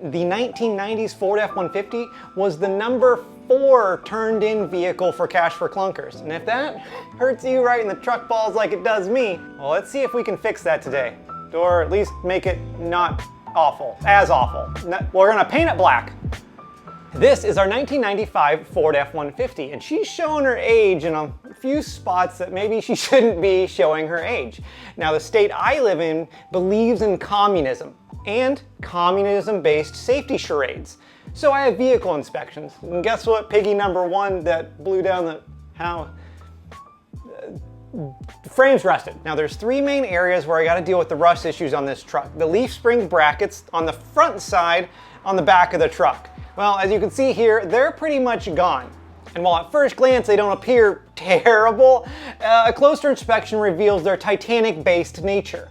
The 1990s Ford F-150 was the #4 turned-in vehicle for Cash for Clunkers. And if that hurts you right in the truck balls like it does me, well, let's see if we can fix that today. Or at least make it not awful, as awful. We're gonna paint it black. This is our 1995 Ford F-150, and she's showing her age in a few spots that maybe she shouldn't be showing her age. Now, the state I live in believes in communism and communism-based safety charades. So I have vehicle inspections, and guess what? Piggy #1 that blew down the house. The frame's rusted. Now there's 3 main areas where I got to deal with the rust issues on this truck. The leaf spring brackets on the front side on the back of the truck. Well, as you can see here, they're pretty much gone. And while at first glance they don't appear terrible, a closer inspection reveals their Titanic-based nature.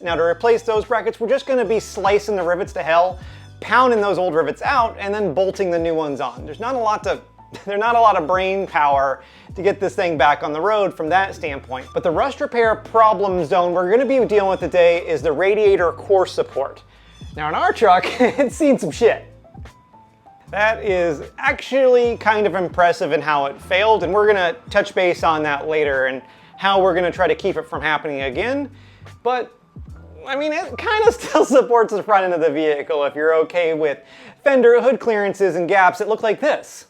Now to replace those brackets, we're just going to be slicing the rivets to hell, pounding those old rivets out, and then bolting the new ones on. There's not a lot of brain power to get this thing back on the road from that standpoint. But the rust repair problem zone we're going to be dealing with today is the radiator core support. Now in our truck, it's seen some shit. That is actually kind of impressive in how it failed, and we're gonna touch base on that later and how we're gonna try to keep it from happening again. But, I mean, it kind of still supports the front end of the vehicle if you're okay with fender hood clearances and gaps that look like this.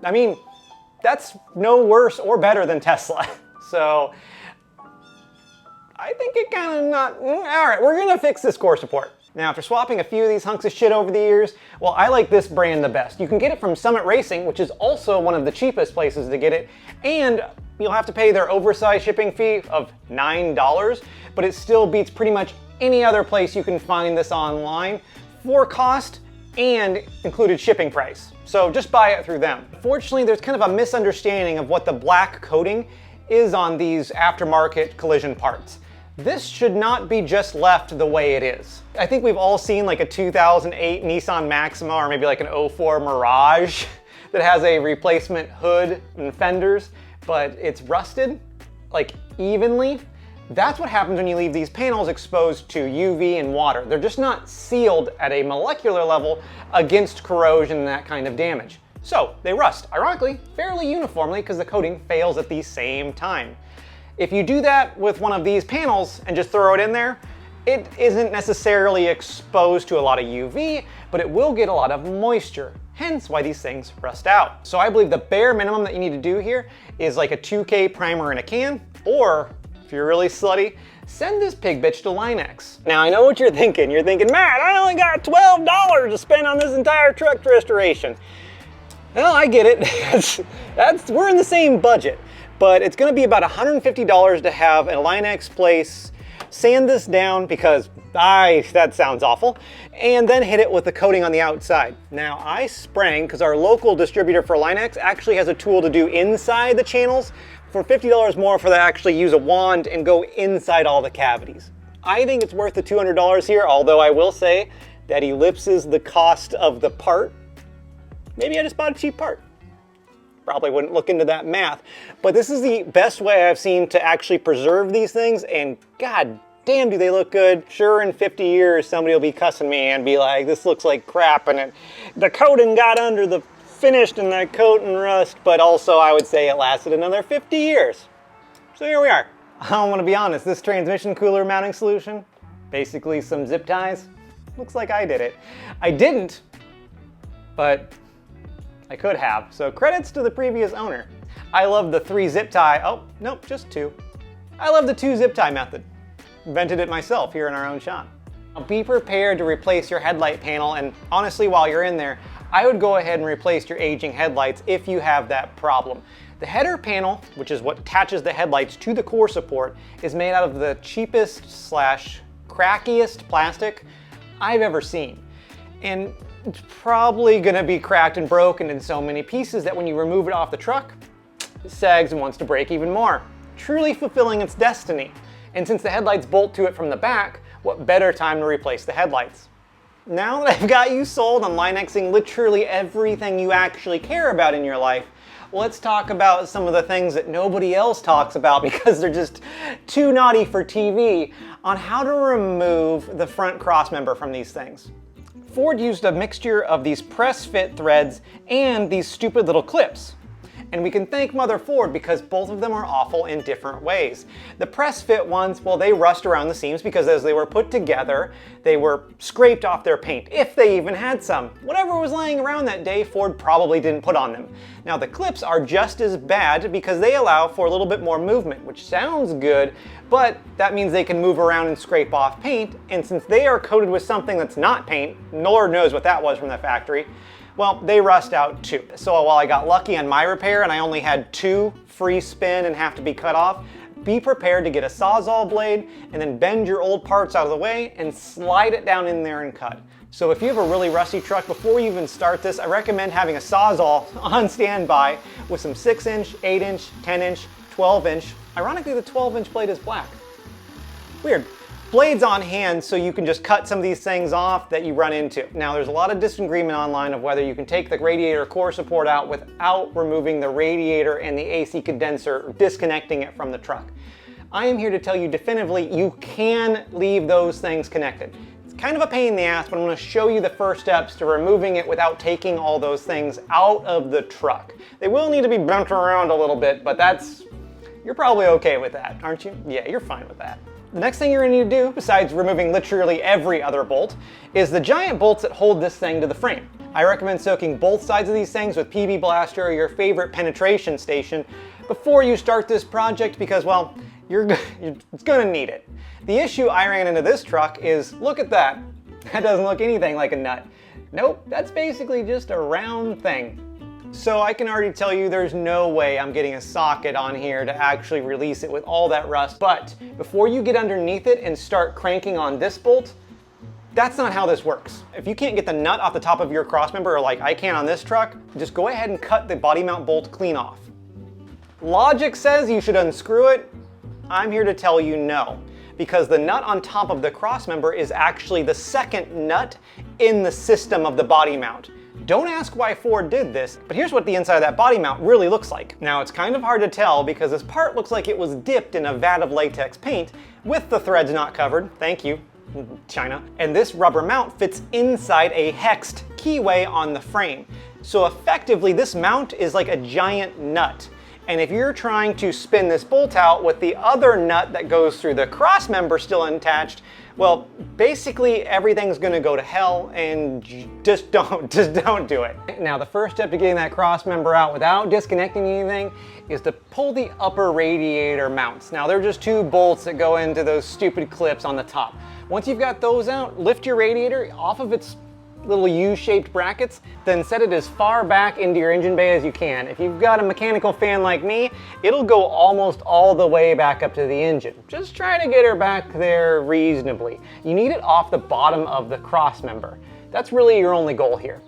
I mean, that's no worse or better than Tesla. So, I think it kind of not, all right, we're gonna fix this core support. Now, after swapping a few of these hunks of shit over the years, well, I like this brand the best. You can get it from Summit Racing, which is also one of the cheapest places to get it, and you'll have to pay their oversized shipping fee of $9, but it still beats pretty much any other place you can find this online for cost and included shipping price. So just buy it through them. Fortunately, there's kind of a misunderstanding of what the black coating is on these aftermarket collision parts. This should not be just left the way it is. I think we've all seen like a 2008 Nissan Maxima or maybe like an 04 Mirage that has a replacement hood and fenders, but it's rusted like evenly. That's what happens when you leave these panels exposed to UV and water. They're just not sealed at a molecular level against corrosion and that kind of damage. So they rust, ironically, fairly uniformly because the coating fails at the same time. If you do that with one of these panels and just throw it in there, it isn't necessarily exposed to a lot of UV, but it will get a lot of moisture, hence why these things rust out. So I believe the bare minimum that you need to do here is like a 2K primer in a can, or if you're really slutty, send this pig bitch to Line-X. Now I know what you're thinking. You're thinking, Matt, I only got $12 to spend on this entire truck restoration. Well, I get it. We're in the same budget. But it's gonna be about $150 to have a Line-X place sand this down because that sounds awful, and then hit it with the coating on the outside. Now I sprang, because our local distributor for Line-X actually has a tool to do inside the channels for $50 more for that actually use a wand and go inside all the cavities. I think it's worth the $200 here, although I will say that ellipses the cost of the part. Maybe I just bought a cheap part. Probably wouldn't look into that math, but this is the best way I've seen to actually preserve these things, and god damn do they look good. Sure, in 50 years somebody will be cussing me and be like, this looks like crap and the coating got under the finished and that coat and rust, but also I would say it lasted another 50 years. So here we are. I want to be honest, this transmission cooler mounting solution, basically some zip ties, looks like I did it. I didn't, but I could have, so credits to the previous owner. I love the 3 zip tie, oh, nope, just 2. I love the 2 zip tie method. Invented it myself here in our own shop. Now be prepared to replace your headlight panel, and honestly, while you're in there, I would go ahead and replace your aging headlights if you have that problem. The header panel, which is what attaches the headlights to the core support, is made out of the cheapest / crackiest plastic I've ever seen. And it's probably gonna be cracked and broken in so many pieces that when you remove it off the truck, it sags and wants to break even more, truly fulfilling its destiny. And since the headlights bolt to it from the back, what better time to replace the headlights? Now that I've got you sold on Line-Xing literally everything you actually care about in your life, let's talk about some of the things that nobody else talks about because they're just too naughty for TV on how to remove the front crossmember from these things. Ford used a mixture of these press fit threads and these stupid little clips. And we can thank Mother Ford because both of them are awful in different ways. The press fit ones, well, they rust around the seams because as they were put together, they were scraped off their paint, if they even had some. Whatever was laying around that day, Ford probably didn't put on them. Now the clips are just as bad because they allow for a little bit more movement, which sounds good, but that means they can move around and scrape off paint, and since they are coated with something that's not paint, Lord knows what that was from the factory, well, they rust out too. So while I got lucky on my repair and I only had 2 free spin and have to be cut off, be prepared to get a Sawzall blade and then bend your old parts out of the way and slide it down in there and cut. So if you have a really rusty truck, before you even start this, I recommend having a Sawzall on standby with some 6-inch, 8-inch, 10-inch, 12-inch. Ironically, the 12-inch blade is black. Weird. Blades on hand so you can just cut some of these things off that you run into. Now there's a lot of disagreement online of whether you can take the radiator core support out without removing the radiator and the AC condenser, disconnecting it from the truck. I am here to tell you definitively you can leave those things connected. It's kind of a pain in the ass, but I'm going to show you the first steps to removing it without taking all those things out of the truck. They will need to be bent around a little bit, but you're probably okay with that, aren't you? Yeah, you're fine with that. The next thing you're going to need to do, besides removing literally every other bolt, is the giant bolts that hold this thing to the frame. I recommend soaking both sides of these things with PB Blaster or your favorite penetration station before you start this project because, well, it's going to need it. The issue I ran into this truck is, look at that. That doesn't look anything like a nut. Nope, that's basically just a round thing. So I can already tell you there's no way I'm getting a socket on here to actually release it with all that rust. But before you get underneath it and start cranking on this bolt, that's not how this works. If you can't get the nut off the top of your crossmember, or like I can on this truck, just go ahead and cut the body mount bolt clean off. Logic says you should unscrew it. I'm here to tell you no, because the nut on top of the crossmember is actually the second nut in the system of the body mount. Don't ask why Ford did this, but here's what the inside of that body mount really looks like. Now it's kind of hard to tell because this part looks like it was dipped in a vat of latex paint with the threads not covered. Thank you, China. And this rubber mount fits inside a hexed keyway on the frame. So effectively this mount is like a giant nut. And if you're trying to spin this bolt out with the other nut that goes through the crossmember still attached, well, basically everything's gonna go to hell, and just don't do it. Now the first step to getting that crossmember out without disconnecting anything is to pull the upper radiator mounts. Now they're just 2 bolts that go into those stupid clips on the top. Once you've got those out, lift your radiator off of its little U-shaped brackets, then set it as far back into your engine bay as you can. If you've got a mechanical fan like me, it'll go almost all the way back up to the engine. Just try to get her back there reasonably. You need it off the bottom of the crossmember. That's really your only goal here.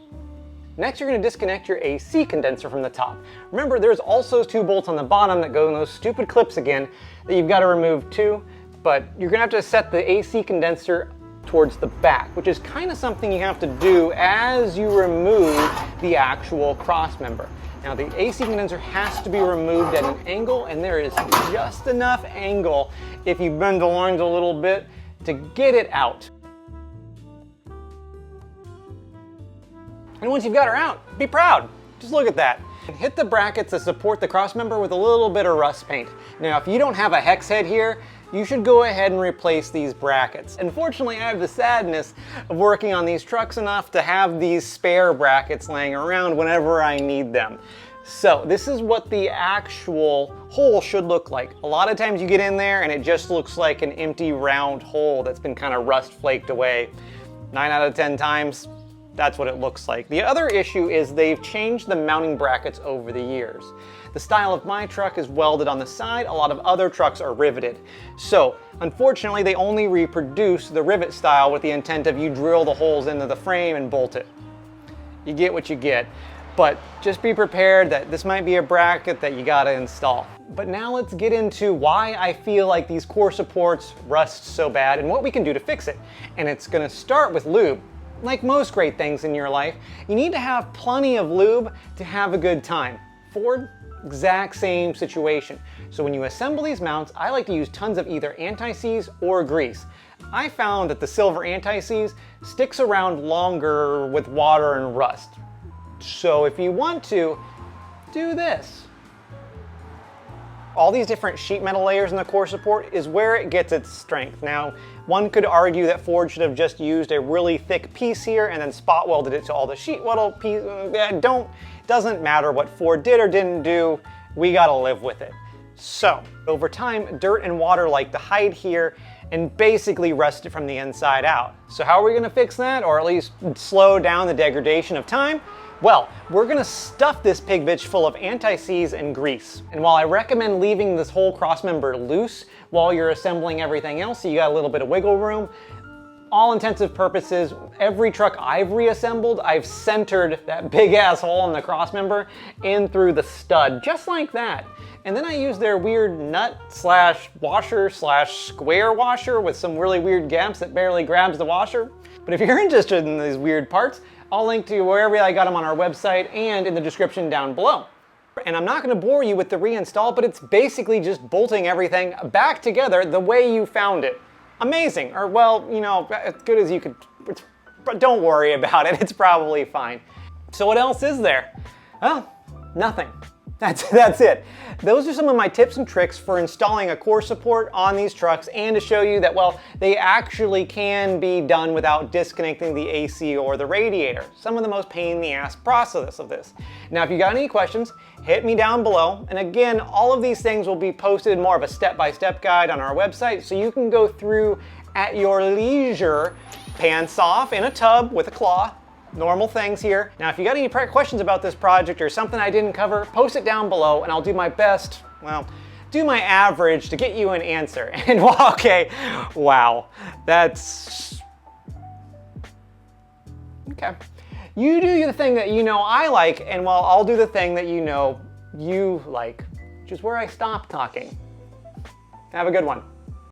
Next, you're going to disconnect your AC condenser from the top. Remember, there's also 2 bolts on the bottom that go in those stupid clips again that you've got to remove too, but you're going to have to set the AC condenser towards the back, which is kind of something you have to do as you remove the actual crossmember. Now the AC condenser has to be removed at an angle, and there is just enough angle if you bend the lines a little bit to get it out. And once you've got her out, be proud. Just look at that. Hit the brackets that support the crossmember with a little bit of rust paint. Now if you don't have a hex head here, you should go ahead and replace these brackets. Unfortunately, I have the sadness of working on these trucks enough to have these spare brackets laying around whenever I need them. So this is what the actual hole should look like. A lot of times you get in there and it just looks like an empty round hole that's been kind of rust flaked away. 9 out of 10 times, that's what it looks like. The other issue is they've changed the mounting brackets over the years. The style of my truck is welded on the side, a lot of other trucks are riveted. So, unfortunately, they only reproduce the rivet style with the intent of you drill the holes into the frame and bolt it. You get what you get, but just be prepared that this might be a bracket that you gotta install. But now let's get into why I feel like these core supports rust so bad and what we can do to fix it. And it's gonna start with lube. Like most great things in your life, you need to have plenty of lube to have a good time. Ford, exact same situation. So when you assemble these mounts, I like to use tons of either anti-seize or grease. I found that the silver anti-seize sticks around longer with water and rust. So if you want to, do this. All these different sheet metal layers in the core support is where it gets its strength. Now, one could argue that Ford should have just used a really thick piece here and then spot welded it to all the sheet metal pieces. Doesn't matter what Ford did or didn't do, we gotta live with it. So, over time, dirt and water like to hide here and basically rust it from the inside out. So how are we gonna fix that, or at least slow down the degradation of time? Well, we're gonna stuff this pig bitch full of anti-seize and grease. And while I recommend leaving this whole crossmember loose while you're assembling everything else, so you got a little bit of wiggle room, all intensive purposes, every truck I've reassembled, I've centered that big ass hole in the crossmember in through the stud, just like that. And then I use their weird nut slash washer slash square washer with some really weird gaps that barely grabs the washer. But if you're interested in these weird parts, I'll link to wherever I got them on our website and in the description down below. And I'm not gonna bore you with the reinstall, but it's basically just bolting everything back together the way you found it. Amazing, or well, you know, as good as you could, but don't worry about it, it's probably fine. So what else is there? Well, nothing. That's it. Those are some of my tips and tricks for installing a core support on these trucks, and to show you that, well, they actually can be done without disconnecting the AC or the radiator. Some of the most pain in the ass process of this. Now, if you got any questions, hit me down below. And again, all of these things will be posted in more of a step-by-step guide on our website, so you can go through at your leisure, pants off in a tub with a claw. Normal things here. Now, if you got any questions about this project or something I didn't cover, post it down below and I'll do my best, well, do my average to get you an answer. And well, okay, wow, that's... Okay. You do the thing that you know I like, and well, I'll do the thing that you know you like, which is where I stop talking. Have a good one.